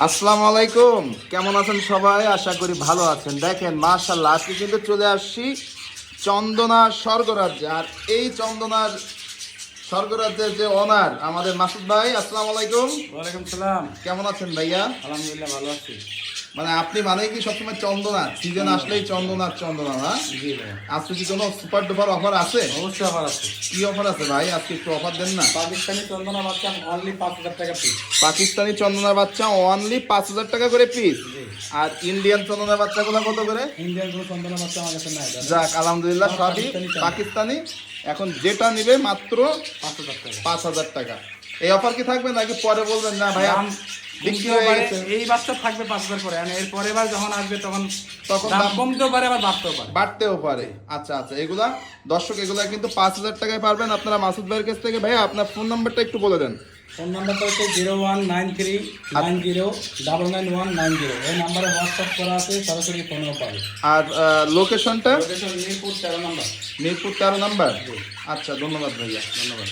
আসসালামু আলাইকুম, কেমন আছেন সবাই? আশা করি ভালো আছেন। দেখেন মাশাআল্লাহ, আজকে কিন্তু চলে আসছি চন্দনা স্বর্গরাজ্যে। আর এই চন্দনার স্বর্গরাজ্যের যে ওনার আমাদের মাসুদ ভাই। আসসালামু আলাইকুম। ওয়ালাইকুম সালাম। কেমন আছেন ভাইয়া? আলহামদুলিল্লাহ ভালো আছি। মানে আপনি মানে কি সবসময় চন্দনা সিজন আসলেই চন্দনা না? জি ভাই, আজকে কি কোনো সুপার ডুপার অফার আছে? অবশ্যই অফার আছে। কি অফার আছে ভাই? আজকে একটু অফার দেন না। পাকিস্তানি চন্দনা বাচ্চা অনলি 5,000 টাকা পিস। পাকিস্তানি চন্দনা বাচ্চা অনলি 5,000 টাকা করে পিস। জি। আর ইন্ডিয়ান চন্দনা বাচ্চাগুলো কত করে? ইন্ডিয়ান কোনো চন্দনা বাচ্চা আমার কাছে নাই দাদা। যাক আলহামদুলিল্লাহ, সব সবই পাকিস্তানি। এখন যেটা নিবে মাত্র 5,000 টাকা। 5,000 টাকা। এই অফার কি থাকবে নাকি পরে বলবেন না ভাই দাম বিক্রি কমতেও হয়ে পারে, গেছে? এই বাচ্চা থাকবে 5,000 পরে, আর এর পরের বার যখন আসবে তখন তখন দাম দাম কমতেও পারে আবার বাড়তেও পারে। বাড়তেও পারে। আচ্ছা আচ্ছা, এগুলা দর্শক এগুলা কিন্তু 5,000 টাকায় পারবেন আপনারা মাসুদ ভাইয়ের কাছ থেকে। ভাইয়া আপনার ফোন নাম্বারটা একটু বলে দেন। ফোন নাম্বারটা হচ্ছে 019390999190। এই নাম্বারে হোয়াটসঅ্যাপ করা আছে, সরাসরি ফোনেও পাবে। আর লোকেশনটা? লোকেশন মিরপুর 13 নম্বর। মিরপুর 13 নাম্বার। আচ্ছা, ধন্যবাদ ভাইয়া, ধন্যবাদ।